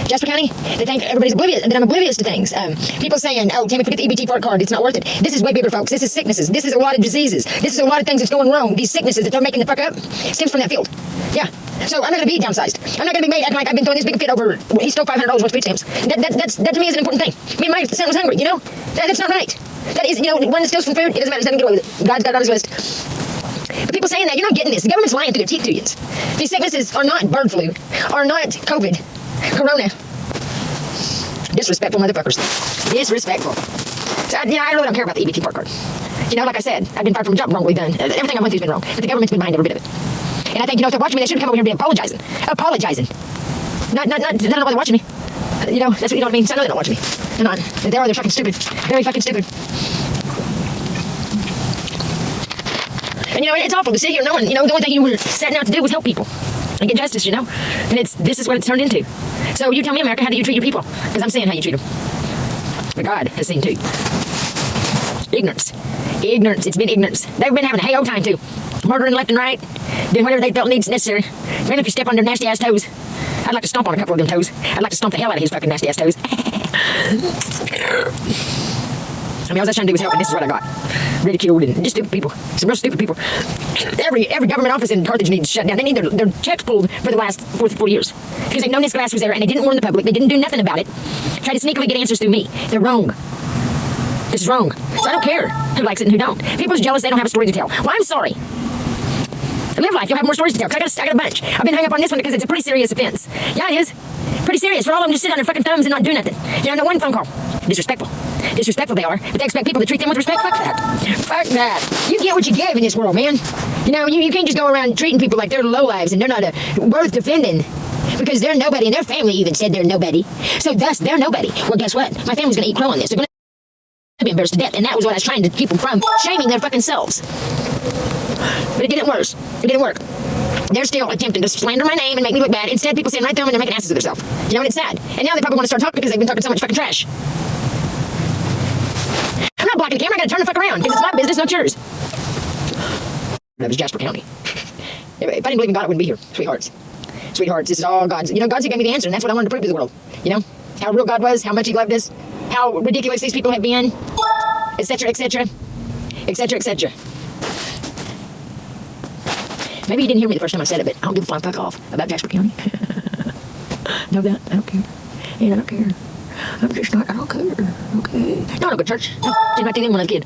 Jasper County, they think everybody's oblivious, that I'm oblivious to things. People saying, oh, Tammy, forget the EBT part card, it's not worth it. This is way bigger, folks. This is sicknesses. This is a lot of diseases. This is a lot of things that's going wrong. These sicknesses that they're making the fuck up stems from that field. Yeah. So I'm not going to be downsized. I'm not going to be made acting like I've been throwing this big fit over, he stole $500 worth of food stamps. That to me is an important thing. Me and my son was hungry, you know? That's not right. That is, you know, one that steals from food, it doesn't matter, he's not going to get away with it. God's got it on his list. But people saying that, you're not getting this. The government's lying through their teeth to you. These sicknesses are not bird flu, are not COVID, corona. Disrespectful motherfuckers. Disrespectful. So, you know, I really don't care about the EBT part card. You know, like I said, I've been fired from a job wrongly done. Everything I went through has been wrong. But the government's been behind every bit of it. And I think, you know, if they're watching me, they should come over here and be apologizing. Apologizing. Not, they don't know why they're watching me. You know, that's what, you know what I mean? So I know they don't watch me. They're not. They're fucking stupid. Very fucking stupid. And, you know, it's awful to sit here knowing, you know, the only thing you were setting out to do was help people and get justice, you know? And this is what it's turned into. So you tell me, America, how do you treat your people? Because I'm seeing how you treat them. But God has seen too. Ignorance. Ignorance. It's been ignorance. They've been having a hey-o time too. Murdering left and right. Doing whatever they felt needs necessary. Man, if you step on their nasty-ass toes, I'd like to stomp on a couple of them toes. I'd like to stomp the hell out of his fucking nasty-ass toes. I mean, all I was trying to do was help, and this is what I got. Ridiculed and just stupid people. Some real stupid people. Every government office in Carthage needs shut down. They need their checks pulled for the last 4 years. Because they've known this glass was there, and they didn't warn the public. They didn't do nothing about it. Tried to sneakily get answers through me. They're wrong. This is wrong. So I don't care who likes it and who don't. People's jealous they don't have a story to tell. Well, I'm sorry. Live life, you'll have more stories to tell. Cause I got a bunch. I've been hung up on this one because it's a pretty serious offense. Yeah, it is. Pretty serious. For all of them to sit on their fucking thumbs and not do nothing. You know, no one phone call. Disrespectful. Disrespectful they are. But they expect people to treat them with respect. Fuck that. Fuck that. You get what you give in this world, man. You know, you can't just go around treating people like they're lowlives and they're not worth defending. Because they're nobody, and their family even said they're nobody. So thus, they're nobody. Well, guess what? My family's gonna eat crow on this. They're gonna be embarrassed to death. And that was what I was trying to keep them from. Shaming their fucking selves. But it didn't work. It didn't work. They're still attempting to slander my name and make me look bad. Instead, people sitting right there and they're making asses of themselves. You know, and it's sad. And now they probably want to start talking because they've been talking so much fucking trash. I'm not blocking the camera. I gotta turn the fuck around because it's my business, not yours. That was Jasper County. If I didn't believe in God, I wouldn't be here. Sweethearts. Sweethearts, this is all God's. You know, God's who gave me the answer, and that's what I wanted to prove to the world. You know, how real God was, how much He loved us, how ridiculous these people have been, etc., etc., etc., etc. Maybe you didn't hear me the first time I said it, but I don't give a flying fuck off about Jasper County. Know that? I don't care. And I don't care. I'm just not, I don't care. Okay. No, I don't go to church. No, didn't like to when I was a kid.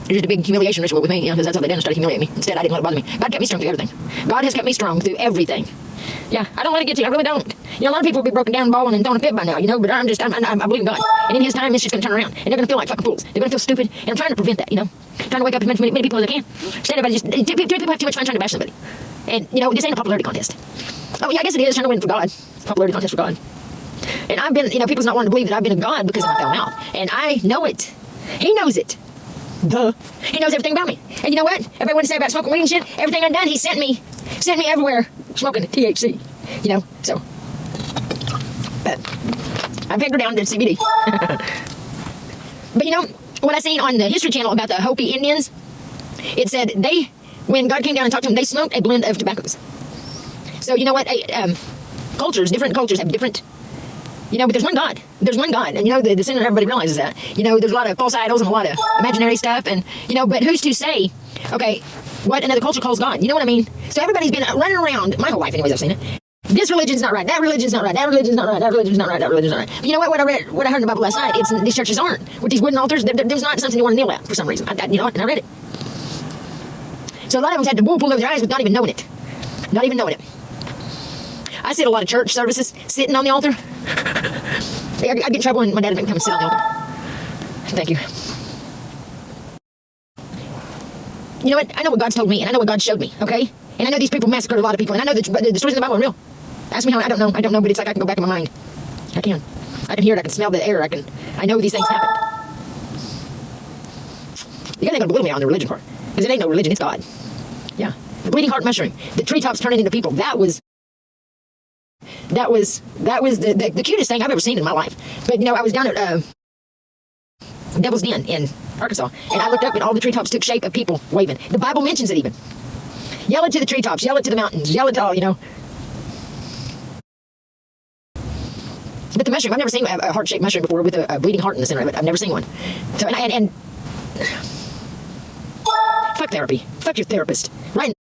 It's just a big humiliation ritual with me, you know, because that's how they did, started humiliating me. Instead, I didn't let it bother me. God kept me strong through everything. God has kept me strong through everything. Yeah, I don't let it get to you. I really don't. You know, a lot of people will be broken down, bawling, and throwing a fit by now, you know, but I believe in God. And in His time, it's just going to turn around. And they're going to feel like fucking fools. They're going to feel stupid. And I'm trying to prevent that, you know. I'm trying to wake up as many people as I can. Instead, everybody just, people have too much fun trying to bash somebody. And, you know, this ain't a popularity contest. Oh, yeah, I guess it is, trying to win for God. Popularity contest for God. And I've been, you know, people's not wanting to believe that I've been a God because of my foul mouth. And I know it. He knows it. Duh. He knows everything about me. And you know what? Everybody wants to say about smoking weed and shit, everything I've done, He sent me everywhere smoking THC. You know, so. But I pegged her down to CBD. But you know, what I seen on the History Channel about the Hopi Indians, it said when God came down and talked to them, they smoked a blend of tobaccos. So you know what? Different cultures have different, you know, but there's one God. There's one God. And you know, the sinner, everybody realizes that. You know, there's a lot of false idols and a lot of imaginary stuff. And, you know, but who's to say, okay, what another culture calls God? You know what I mean? So everybody's been running around, my whole life anyways, I've seen it. This religion's not right. That religion's not right. That religion's not right. That religion's not right. That religion's not right. But you know what? What I heard in the Bible last night, it's these churches aren't. With these wooden altars, there's not something you want to kneel at for some reason. You know, and I read it. So a lot of them had the wool pulled over their eyes with not even knowing it. Not even knowing it. I sit a lot of church services sitting on the altar. I'd get in trouble when my dad would make me come sit on the altar. Thank you. You know what? I know what God's told me, and I know what God showed me, okay? And I know these people massacred a lot of people, and I know the stories in the Bible are real. Ask me how, I don't know, but it's like I can go back in my mind. I can hear it, I can smell the air, I know these things happened. You gotta belittle me on the religion part, because it ain't no religion, it's God. Yeah. The bleeding heart mushroom, the treetops turning into people, that was the cutest thing I've ever seen in my life. But, you know, I was down at Devil's Den in Arkansas, and I looked up and all the treetops took shape of people waving. The Bible mentions it even. Yell it to the treetops, yell it to the mountains, yell it to all, you know. But the mushroom, I've never seen a heart-shaped mushroom before with a bleeding heart in the center of it. I've never seen one. So, and fuck therapy. Fuck your therapist. Right.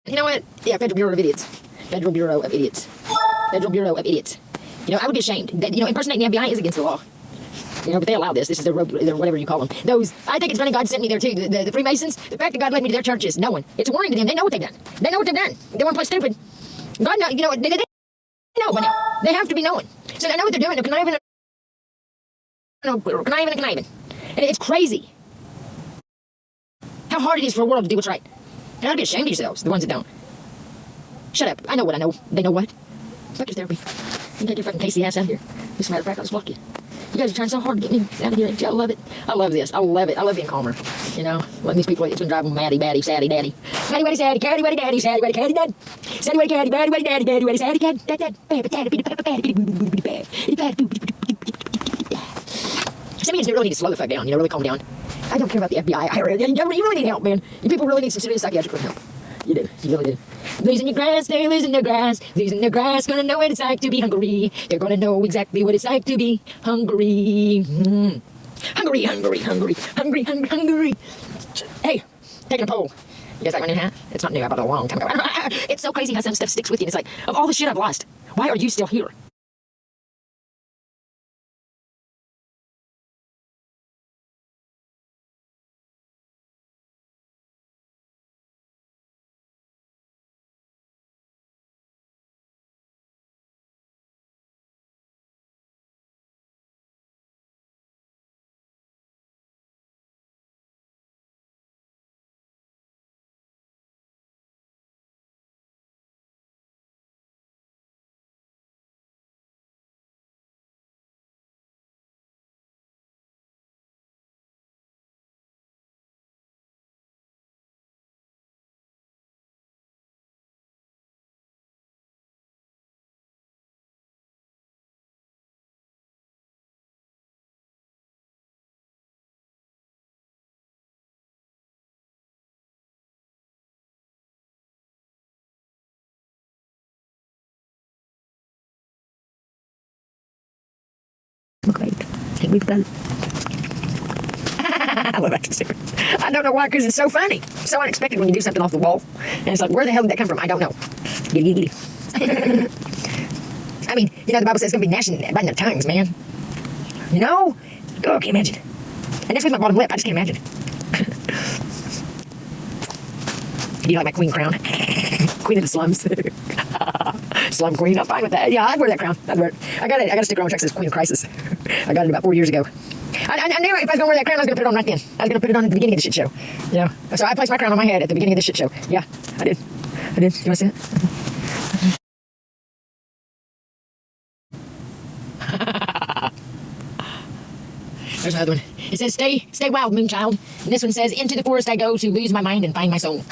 You know what? Yeah, Federal Bureau of Idiots. Federal Bureau of Idiots. Federal Bureau of Idiots. You know, I would be ashamed. That, you know, impersonating the FBI is against the law. You know, but they allow this. This is their whatever you call them. Those, I think it's funny God sent me there too. The Freemasons, the fact that God led me to their churches, no one. It's a warning to them. They know what they've done. They know what they've done. They want to play stupid. God know, you know, they know by now. They have to be knowing. So they know what they're doing. They're conniving. And it's crazy how hard it is for a world to do what's right. And I'd be ashamed of yourselves, the ones that don't. Shut up. I know what I know. They know what. Fuck your therapy. You take your fucking Casey ass out of here. As a matter of fact, I'll just block you. You guys are trying so hard to get me out of here. I love it. I love this. I love it. I love being calmer. You know, letting these people, it's been driving them maddy, batty, saddy, daddy. Saddy, waddy, saddy, caddy, waddy, daddy, saddy, waddy, caddy, dad. Saddy, waddy, caddy, baddy, waddy, daddy, daddy, waddy, saddy, cad, dad, dad. Some of you really need to slow the fuck down, you know, really calm down. I don't care about the FBI. You really need help, man. You people really need some serious psychiatric help. You do. You really do. Losing your grass, they're losing their grass. Losing their grass, gonna know what it's like to be hungry. They're gonna know exactly what it's like to be hungry. Hungry, hungry, hungry, hungry, hungry, hungry. Hey, taking a poll. You guys like my new hat? It's not new, I bought it a long time ago. It's so crazy how some stuff sticks with you. And it's like, of all the shit I've lost, why are you still here? Great. Can't wait about it. I love acting stupid. I don't know why, because it's so funny. So unexpected when you do something off the wall. And it's like, where the hell did that come from? I don't know. Giddy, giddy. I mean, you know, the Bible says it's going to be gnashing biting their tongues, man. You know? Oh, can't imagine. And that's with my bottom lip. I just can't imagine. Do you like my queen crown? Queen of the slums. Slum queen. I'm fine with that. Yeah, I'd wear that crown. I'd wear it. I got a sticker on which says Queen of Crisis. I got it about 4 years ago. I knew if I was going to wear that crown, I was going to put it on right then. I was going to put it on at the beginning of the shit show. You know? So I placed my crown on my head at the beginning of the shit show. Yeah, I did. I did. You want to see it? There's another one. It says, stay wild, moonchild. And this one says, into the forest I go to lose my mind and find my soul.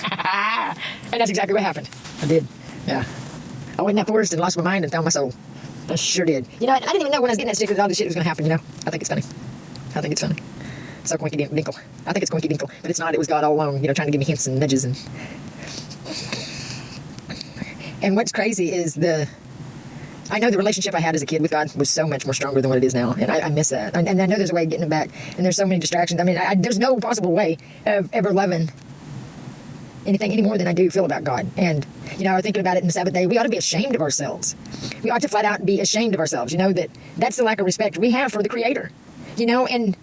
And that's exactly what happened. I did. Yeah. I went in that forest and lost my mind and found my soul. I sure did. You know, I didn't even know when I was getting that sticker that all this shit was going to happen, you know. I think it's funny. I think it's funny. So Quinky Dinkle. I think it's Quinky Dinkle. But it's not. It was God all along, you know, trying to give me hints and nudges. And what's crazy is I know the relationship I had as a kid with God was so much more stronger than what it is now. And I miss that. And I know there's a way of getting it back. And there's so many distractions. I mean, there's no possible way of ever loving anything any more than I do feel about God. And, you know, I was thinking about it in the Sabbath day. We ought to be ashamed of ourselves. We ought to flat out be ashamed of ourselves. You know, that's the lack of respect we have for the Creator. You know, and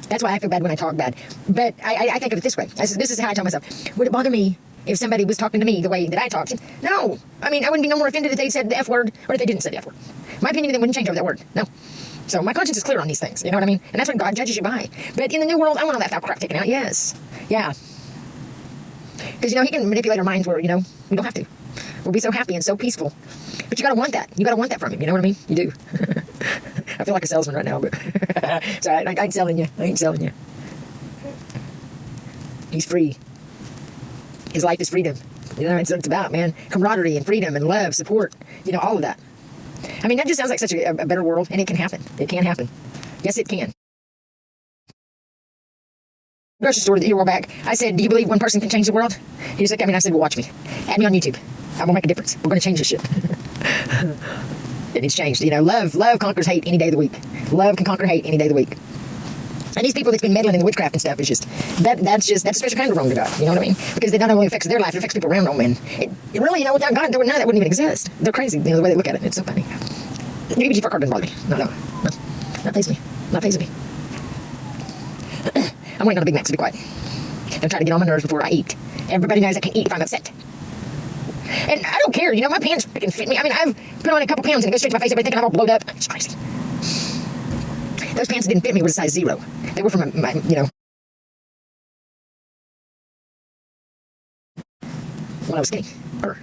that's why I feel bad when I talk bad. But I think of it this way. This is how I tell myself. Would it bother me if somebody was talking to me the way that I talked? No. I mean, I wouldn't be no more offended if they said the F word or if they didn't say the F word. My opinion of them wouldn't change over that word. No. So my conscience is clear on these things. You know what I mean? And that's what God judges you by. But in the new world, I want all that foul crap taken out. Yes. Yeah. Because, you know, he can manipulate our minds where, you know, we don't have to. We'll be so happy and so peaceful. But you got to want that. You got to want that from him. You know what I mean? You do. I feel like a salesman right now, but so I ain't selling you. I ain't selling you. He's free. His life is freedom. You know, that's what it's about, man. Camaraderie and freedom and love, support, you know, all of that. I mean, that just sounds like such a better world, and it can happen. It can happen. Yes, it can. Grocery store here a while back, I said, do you believe one person can change the world? He just looked at me and I said, well, watch me. Add me on YouTube. I'm gonna make a difference. We're gonna change this shit. And it's changed. You know, love conquers hate any day of the week. Love can conquer hate any day of the week. And these people that's been meddling in the witchcraft and stuff is just, that's a special kind of wrong to God. You know what I mean? Because it not only affects their life, it affects people around them. And it really, you know, without God, none of that wouldn't even exist. They're crazy, you know, the way they look at it. It's so funny. The UBG card doesn't bother me. No. Not faze me. Not faze me. I'm waiting on a Big Mac, so be quiet. Don't try to get on my nerves before I eat. Everybody knows I can eat if I'm upset. And I don't care, you know, my pants freaking fit me. I mean, I've put on a couple pounds and it goes straight to my face. Everybody thinking I'm all blowed up. It's crazy. Those pants didn't fit me with a size 0. They were from my, you know, when I was skinny. I'm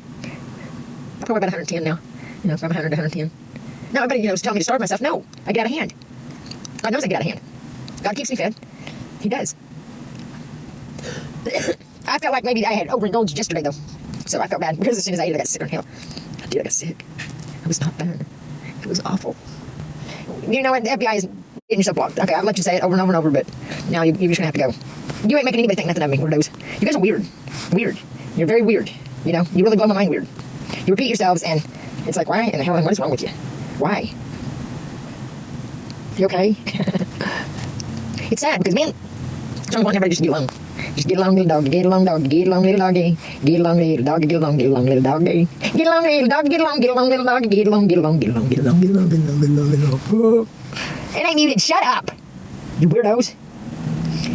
probably about 110 now. You know, from 100 to 110. No, everybody, you know, was telling me to starve myself. No, I get out of hand. God knows I get out of hand. God keeps me fed. He does. I felt like maybe I had overindulged yesterday, though. So I felt bad because as soon as I ate it, I got sick on hell. I did, I got sick. It was not fun. It was awful. You know what? The FBI is getting yourself blocked. Okay, I've let you say it over and over and over, but now you're just going to have to go. You ain't making anybody think nothing of me, weirdos. You guys are weird. Weird. You're very weird. You know, you really blow my mind weird. You repeat yourselves, and it's like, why in the hell, what is wrong with you? Why? You okay? It's sad because, man, I want everybody just get along. Just get along, little doggy. Get along, doggy. Get along, little doggy. Get along, little doggy. Get along, little doggy. Get along, little doggy. Get along, little doggy. Get along, get along, get along, get along, get along, get along, get along, get along. It ain't muted. Shut up, you weirdos.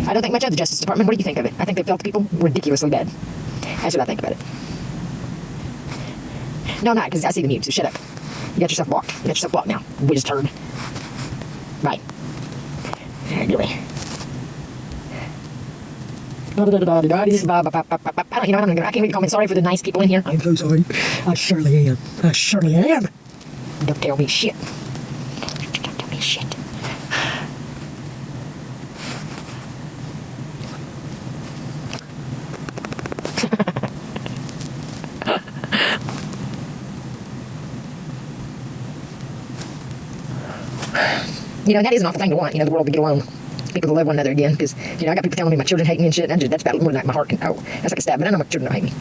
I don't think much of the Justice Department. What do you think of it? I think they felt people ridiculously bad. That's what I think about it. No, not because I see the mute. So shut up. You got yourself blocked. You got yourself blocked now. Whiz turd. Bye. Anyway. You know, I can't really comment. Sorry for the nice people in here. I'm so sorry. I surely am. I surely am. Don't tell me shit. Don't tell me shit. You know, that is an awful thing to want, you know, the world to get along. People to love one another again, because, you know, I got people telling me my children hate me and shit, and that's about more than my heart can, that's like a stab, but I know my children don't hate me.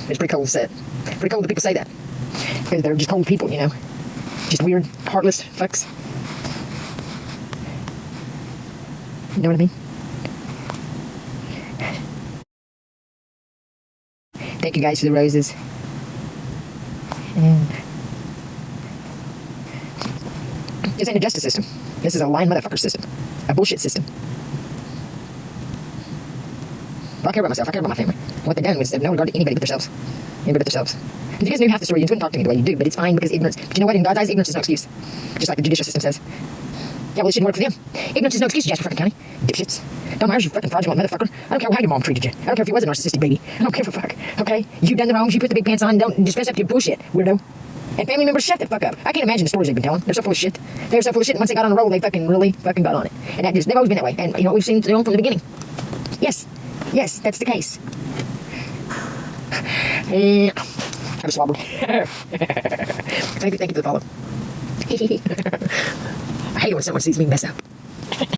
It's pretty cold to say it. Pretty cold that people say that. Because they're just cold people, you know. Just weird, heartless fucks. You know what I mean? Thank you guys for the roses. And this ain't a justice system. This is a lying motherfucker system. A bullshit system. I care about myself. I care about my family. What they done was no regard to anybody but themselves. Anybody but themselves. If you guys knew half the story, you wouldn't talk to me the way you do, but it's fine because ignorance. But you know what? In God's eyes, ignorance is no excuse. Just like the judicial system says. Yeah, well, it shouldn't work for them. Ignorance is no excuse, Jasper fucking County. Dipshits. Don't matter, you fucking fraudulent motherfucker. I don't care how your mom treated you. I don't care if you was a narcissistic baby. I don't care for fuck. Okay? You done the wrongs, you put the big pants on, don't just fess up to your bullshit, weirdo. And family members, shut the fuck up. I can't imagine the stories they've been telling. They're so full of shit. They're so full of shit, and once they got on a roll, they fucking really fucking got on it. And that just, they've always been that way. And you know what we've seen from the beginning. Yes. Yes, that's the case. I just slobbered. Thank you for the follow. I hate it when someone sees me mess up.